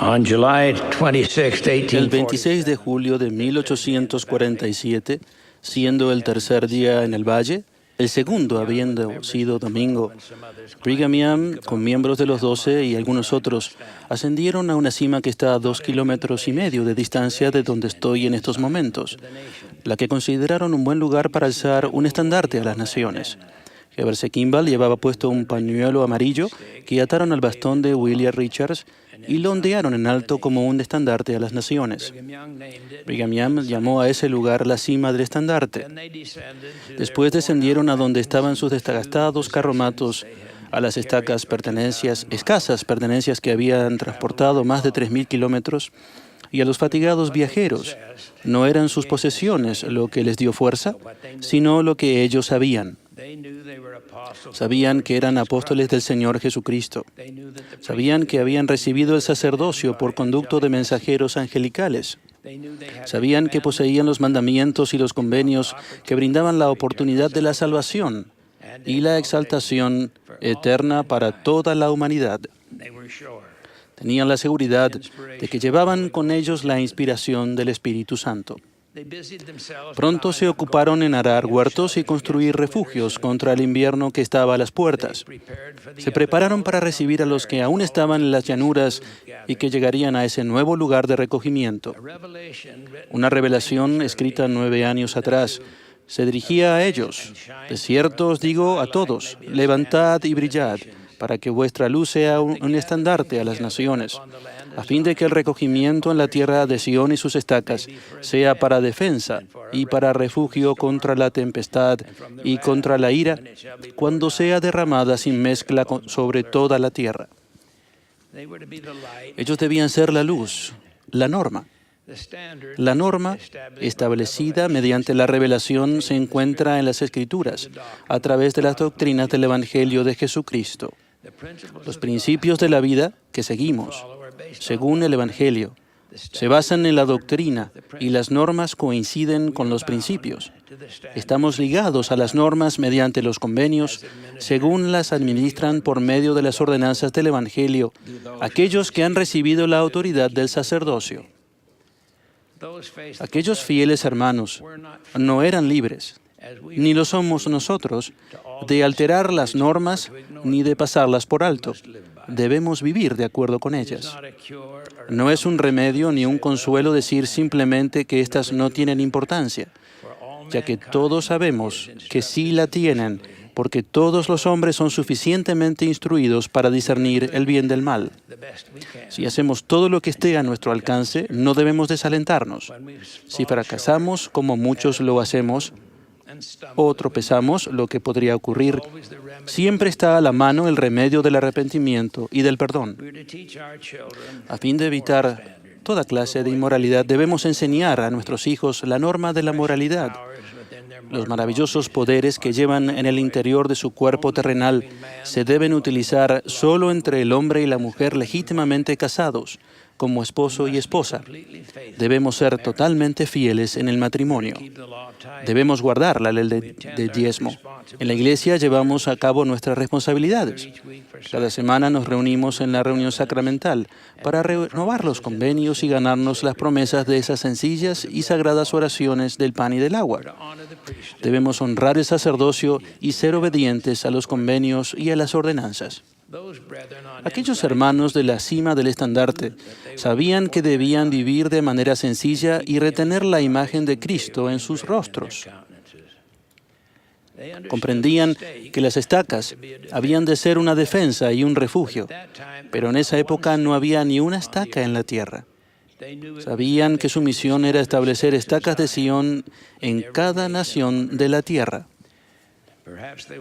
On July 26, El 26 de 1847, julio de 1847, siendo el tercer día en el valle, el segundo habiendo sido domingo, Brigham Young, con miembros de los 12 y algunos otros, ascendieron a una cima que está a 2,5 kilómetros de distancia de donde estoy en estos momentos, la que consideraron un buen lugar para alzar un estandarte a las naciones. Heber Kimball llevaba puesto un pañuelo amarillo que ataron al bastón de William Richards y lo ondearon en alto como un estandarte a las naciones. Brigham Young llamó a ese lugar la cima del estandarte. Después descendieron a donde estaban sus desgastados carromatos, a las escasas pertenencias que habían transportado más de 3,000 kilómetros, y a los fatigados viajeros. No eran sus posesiones lo que les dio fuerza, sino lo que ellos sabían. Sabían que eran apóstoles del Señor Jesucristo. Sabían que habían recibido el sacerdocio por conducto de mensajeros angelicales. Sabían que poseían los mandamientos y los convenios que brindaban la oportunidad de la salvación y la exaltación eterna para toda la humanidad. Tenían la seguridad de que llevaban con ellos la inspiración del Espíritu Santo. Pronto se ocuparon en arar huertos y construir refugios contra el invierno que estaba a las puertas. Se prepararon para recibir a los que aún estaban en las llanuras y que llegarían a ese nuevo lugar de recogimiento. Una revelación escrita 9 años atrás se dirigía a ellos. De cierto os digo a todos, levantad y brillad, para que vuestra luz sea un estandarte a las naciones, a fin de que el recogimiento en la tierra de Sión y sus estacas sea para defensa y para refugio contra la tempestad y contra la ira, cuando sea derramada sin mezcla sobre toda la tierra. Ellos debían ser la luz, la norma. La norma, establecida mediante la revelación, se encuentra en las Escrituras, a través de las doctrinas del Evangelio de Jesucristo. Los principios de la vida que seguimos, según el Evangelio, se basan en la doctrina y las normas coinciden con los principios. Estamos ligados a las normas mediante los convenios, según las administran por medio de las ordenanzas del Evangelio, aquellos que han recibido la autoridad del sacerdocio. Aquellos fieles hermanos no eran libres, ni lo somos nosotros, de alterar las normas ni de pasarlas por alto. Debemos vivir de acuerdo con ellas. No es un remedio ni un consuelo decir simplemente que éstas no tienen importancia, ya que todos sabemos que sí la tienen, porque todos los hombres son suficientemente instruidos para discernir el bien del mal. Si hacemos todo lo que esté a nuestro alcance, no debemos desalentarnos. Si fracasamos, como muchos lo hacemos, o tropezamos, lo que podría ocurrir, siempre está a la mano el remedio del arrepentimiento y del perdón. A fin de evitar toda clase de inmoralidad, debemos enseñar a nuestros hijos la norma de la moralidad. Los maravillosos poderes que llevan en el interior de su cuerpo terrenal se deben utilizar solo entre el hombre y la mujer legítimamente casados, como esposo y esposa. Debemos ser totalmente fieles en el matrimonio. Debemos guardar la ley de diezmo. En la iglesia llevamos a cabo nuestras responsabilidades. Cada semana nos reunimos en la reunión sacramental para renovar los convenios y ganarnos las promesas de esas sencillas y sagradas oraciones del pan y del agua. Debemos honrar el sacerdocio y ser obedientes a los convenios y a las ordenanzas. Aquellos hermanos de la cima del estandarte sabían que debían vivir de manera sencilla y retener la imagen de Cristo en sus rostros. Comprendían que las estacas habían de ser una defensa y un refugio, pero en esa época no había ni una estaca en la tierra. Sabían que su misión era establecer estacas de Sión en cada nación de la tierra.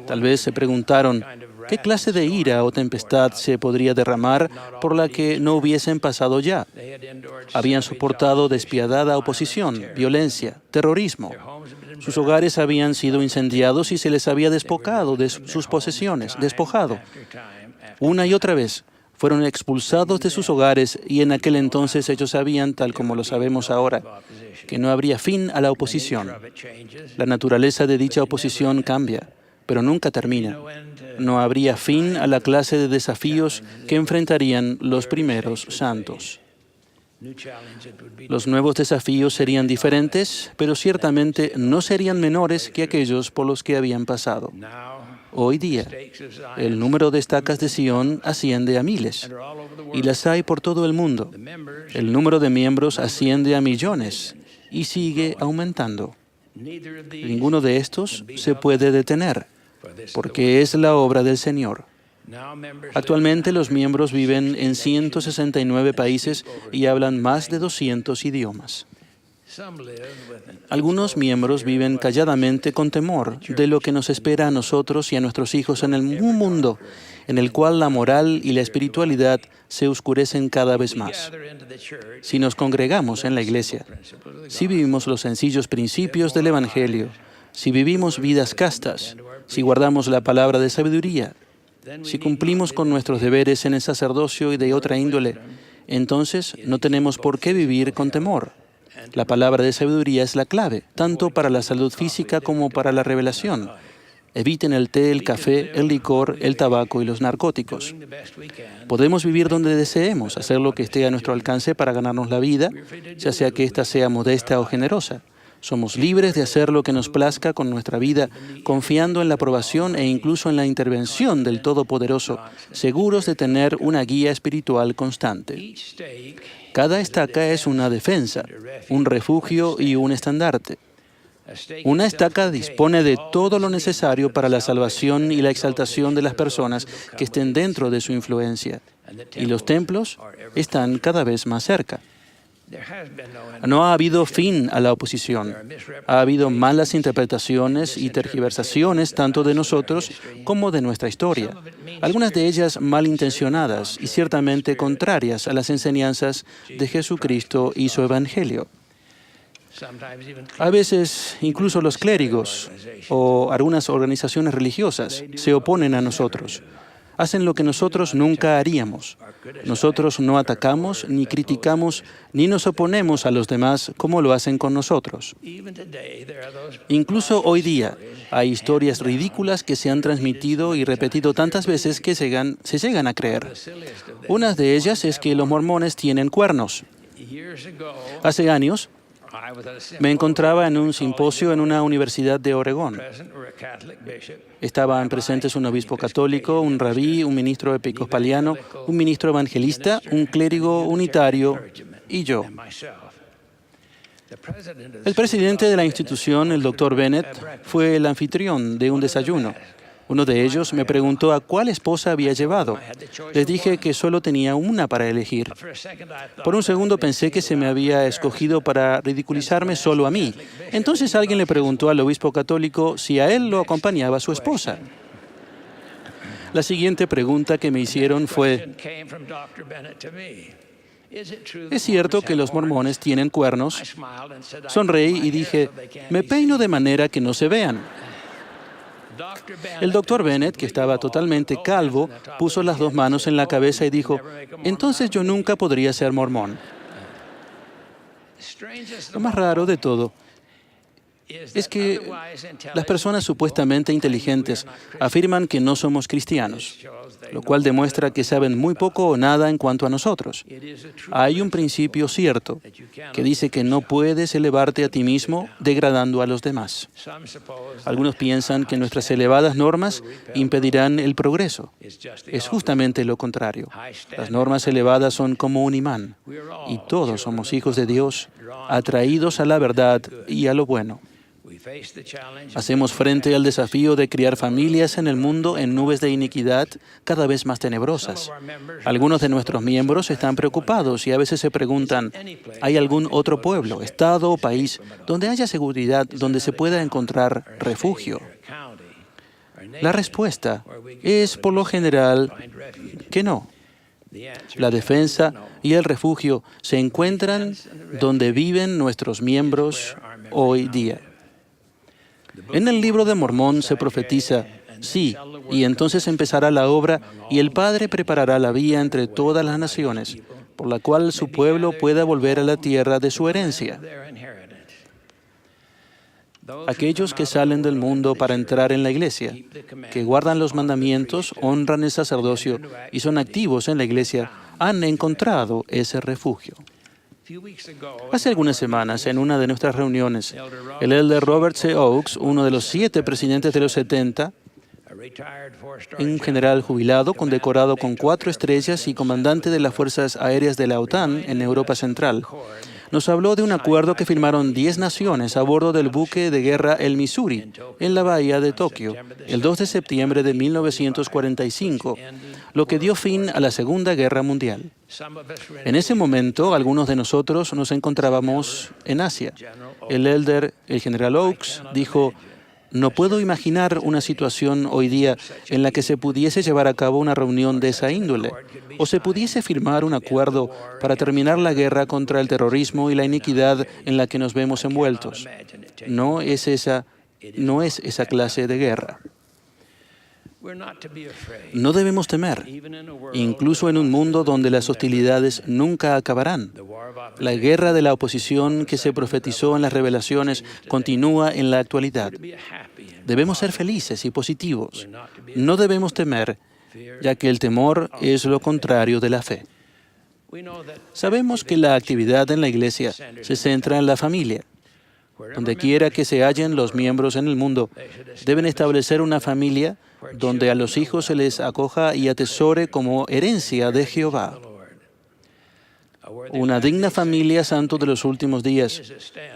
Tal vez se preguntaron, ¿qué clase de ira o tempestad se podría derramar por la que no hubiesen pasado ya? Habían soportado despiadada oposición, violencia, terrorismo. Sus hogares habían sido incendiados y se les había despojado de sus posesiones, despojado. Una y otra vez fueron expulsados de sus hogares y en aquel entonces ellos sabían, tal como lo sabemos ahora, que no habría fin a la oposición. La naturaleza de dicha oposición cambia, pero nunca termina. No habría fin a la clase de desafíos que enfrentarían los primeros santos. Los nuevos desafíos serían diferentes, pero ciertamente no serían menores que aquellos por los que habían pasado. Hoy día, el número de estacas de Sion asciende a miles, y las hay por todo el mundo. El número de miembros asciende a millones y sigue aumentando. Ninguno de estos se puede detener, porque es la obra del Señor. Actualmente los miembros viven en 169 países y hablan más de 200 idiomas. Algunos miembros viven calladamente con temor de lo que nos espera a nosotros y a nuestros hijos en un mundo en el cual la moral y la espiritualidad se oscurecen cada vez más. Si nos congregamos en la iglesia, si vivimos los sencillos principios del Evangelio, si vivimos vidas castas, si guardamos la palabra de sabiduría, si cumplimos con nuestros deberes en el sacerdocio y de otra índole, entonces no tenemos por qué vivir con temor. La palabra de sabiduría es la clave, tanto para la salud física como para la revelación. Eviten el té, el café, el licor, el tabaco y los narcóticos. Podemos vivir donde deseemos, hacer lo que esté a nuestro alcance para ganarnos la vida, ya sea que ésta sea modesta o generosa. Somos libres de hacer lo que nos plazca con nuestra vida, confiando en la aprobación e incluso en la intervención del Todopoderoso, seguros de tener una guía espiritual constante. Cada estaca es una defensa, un refugio y un estandarte. Una estaca dispone de todo lo necesario para la salvación y la exaltación de las personas que estén dentro de su influencia, y los templos están cada vez más cerca. No ha habido fin a la oposición. Ha habido malas interpretaciones y tergiversaciones tanto de nosotros como de nuestra historia. Algunas de ellas malintencionadas y ciertamente contrarias a las enseñanzas de Jesucristo y su Evangelio. A veces, incluso los clérigos o algunas organizaciones religiosas se oponen a nosotros. Hacen lo que nosotros nunca haríamos. Nosotros no atacamos, ni criticamos, ni nos oponemos a los demás como lo hacen con nosotros. Incluso hoy día hay historias ridículas que se han transmitido y repetido tantas veces que se llegan a creer. Una de ellas es que los mormones tienen cuernos. Hace años, me encontraba en un simposio en una universidad de Oregón. Estaban presentes un obispo católico, un rabí, un ministro episcopaliano, un ministro evangelista, un clérigo unitario y yo. El presidente de la institución, el Dr. Bennett, fue el anfitrión de un desayuno. Uno de ellos me preguntó a cuál esposa había llevado. Les dije que solo tenía una para elegir. Por un segundo pensé que se me había escogido para ridiculizarme solo a mí. Entonces alguien le preguntó al obispo católico si a él lo acompañaba su esposa. La siguiente pregunta que me hicieron fue: ¿es cierto que los mormones tienen cuernos? Sonreí y dije: me peino de manera que no se vean. El Dr. Bennett, que estaba totalmente calvo, puso las dos manos en la cabeza y dijo: entonces yo nunca podría ser mormón. Lo más raro de todo es que las personas supuestamente inteligentes afirman que no somos cristianos, lo cual demuestra que saben muy poco o nada en cuanto a nosotros. Hay un principio cierto que dice que no puedes elevarte a ti mismo degradando a los demás. Algunos piensan que nuestras elevadas normas impedirán el progreso. Es justamente lo contrario. Las normas elevadas son como un imán, y todos somos hijos de Dios, atraídos a la verdad y a lo bueno. Hacemos frente al desafío de criar familias en el mundo en nubes de iniquidad cada vez más tenebrosas. Algunos de nuestros miembros están preocupados y a veces se preguntan: ¿hay algún otro pueblo, estado o país donde haya seguridad, donde se pueda encontrar refugio? La respuesta es, por lo general, que no. La defensa y el refugio se encuentran donde viven nuestros miembros hoy día. En el libro de Mormón se profetiza: sí, y entonces empezará la obra y el Padre preparará la vía entre todas las naciones, por la cual su pueblo pueda volver a la tierra de su herencia. Aquellos que salen del mundo para entrar en la iglesia, que guardan los mandamientos, honran el sacerdocio y son activos en la iglesia, han encontrado ese refugio. Hace algunas semanas, en una de nuestras reuniones, el elder Robert C. Oakes, uno de los 7 presidentes de los 70, un general jubilado, condecorado con 4 estrellas y comandante de las Fuerzas Aéreas de la OTAN en Europa Central, nos habló de un acuerdo que firmaron 10 naciones a bordo del buque de guerra el Missouri, en la bahía de Tokio, el 2 de septiembre de 1945, lo que dio fin a la Segunda Guerra Mundial. En ese momento, algunos de nosotros nos encontrábamos en Asia. El general Oakes, dijo: no puedo imaginar una situación hoy día en la que se pudiese llevar a cabo una reunión de esa índole, o se pudiese firmar un acuerdo para terminar la guerra contra el terrorismo y la iniquidad en la que nos vemos envueltos. No es esa clase de guerra. No debemos temer, incluso en un mundo donde las hostilidades nunca acabarán. La guerra de la oposición que se profetizó en las revelaciones continúa en la actualidad. Debemos ser felices y positivos. No debemos temer, ya que el temor es lo contrario de la fe. Sabemos que la actividad en la Iglesia se centra en la familia. Donde quiera que se hallen los miembros en el mundo, deben establecer una familia donde a los hijos se les acoja y atesore como herencia de Jehová. Una digna familia, santo de los últimos días,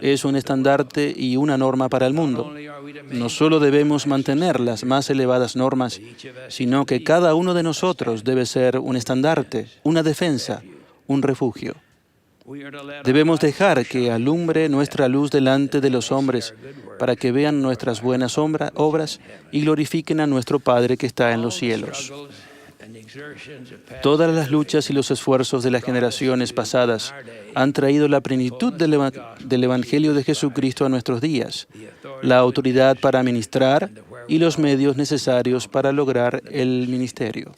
es un estandarte y una norma para el mundo. No solo debemos mantener las más elevadas normas, sino que cada uno de nosotros debe ser un estandarte, una defensa, un refugio. Debemos dejar que alumbre nuestra luz delante de los hombres para que vean nuestras buenas obras y glorifiquen a nuestro Padre que está en los cielos. Todas las luchas y los esfuerzos de las generaciones pasadas han traído la plenitud del Evangelio de Jesucristo a nuestros días, la autoridad para ministrar y los medios necesarios para lograr el ministerio.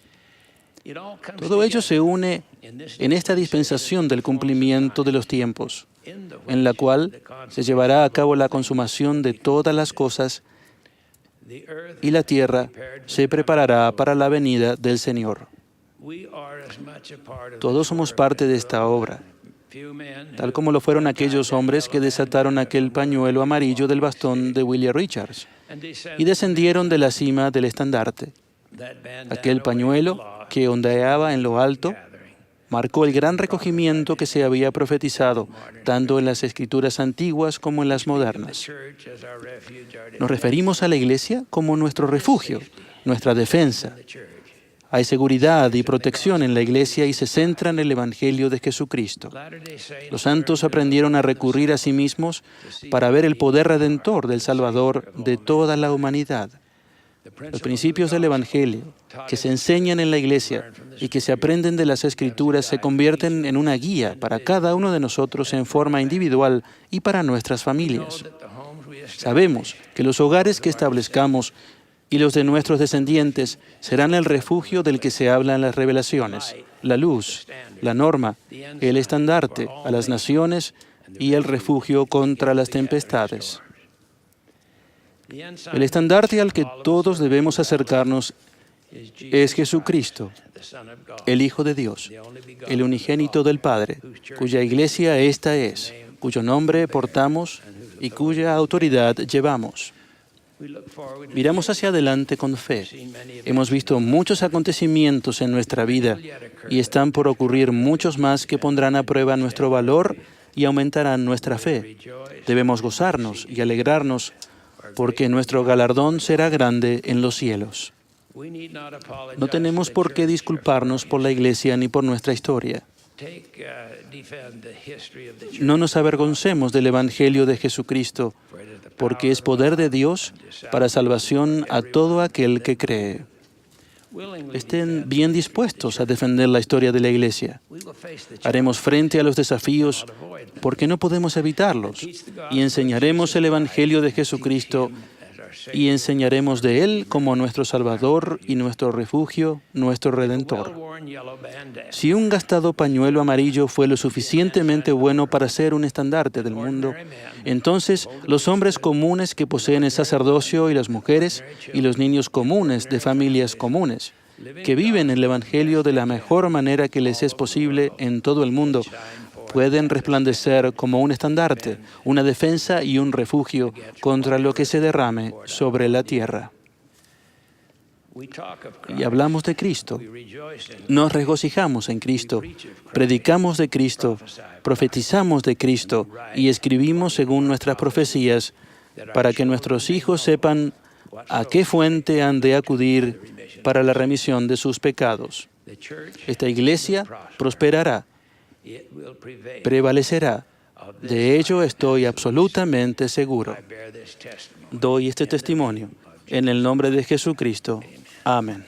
Todo ello se une en esta dispensación del cumplimiento de los tiempos, en la cual se llevará a cabo la consumación de todas las cosas y la tierra se preparará para la venida del Señor. Todos somos parte de esta obra, tal como lo fueron aquellos hombres que desataron aquel pañuelo amarillo del bastón de William Richards y descendieron de la cima del estandarte. Aquel pañuelo que ondeaba en lo alto marcó el gran recogimiento que se había profetizado, tanto en las escrituras antiguas como en las modernas. Nos referimos a la Iglesia como nuestro refugio, nuestra defensa. Hay seguridad y protección en la Iglesia y se centra en el Evangelio de Jesucristo. Los santos aprendieron a recurrir a sí mismos para ver el poder redentor del Salvador de toda la humanidad. Los principios del Evangelio que se enseñan en la Iglesia y que se aprenden de las Escrituras se convierten en una guía para cada uno de nosotros en forma individual y para nuestras familias. Sabemos que los hogares que establezcamos y los de nuestros descendientes serán el refugio del que se habla en las revelaciones, la luz, la norma, el estandarte a las naciones y el refugio contra las tempestades. El estandarte al que todos debemos acercarnos es Jesucristo, el Hijo de Dios, el unigénito del Padre, cuya iglesia esta es, cuyo nombre portamos y cuya autoridad llevamos. Miramos hacia adelante con fe. Hemos visto muchos acontecimientos en nuestra vida y están por ocurrir muchos más que pondrán a prueba nuestro valor y aumentarán nuestra fe. Debemos gozarnos y alegrarnos porque nuestro galardón será grande en los cielos. No tenemos por qué disculparnos por la Iglesia ni por nuestra historia. No nos avergoncemos del Evangelio de Jesucristo, porque es poder de Dios para salvación a todo aquel que cree. Estén bien dispuestos a defender la historia de la Iglesia. Haremos frente a los desafíos porque no podemos evitarlos y enseñaremos el Evangelio de Jesucristo y enseñaremos de Él como nuestro Salvador y nuestro refugio, nuestro Redentor. Si un gastado pañuelo amarillo fue lo suficientemente bueno para ser un estandarte del mundo, entonces los hombres comunes que poseen el sacerdocio y las mujeres y los niños comunes de familias comunes, que viven el Evangelio de la mejor manera que les es posible en todo el mundo, pueden resplandecer como un estandarte, una defensa y un refugio contra lo que se derrame sobre la tierra. Y hablamos de Cristo, nos regocijamos en Cristo, predicamos de Cristo, profetizamos de Cristo y escribimos según nuestras profecías para que nuestros hijos sepan a qué fuente han de acudir para la remisión de sus pecados. Esta iglesia prosperará, prevalecerá. De ello estoy absolutamente seguro. Doy este testimonio en el nombre de Jesucristo. Amén.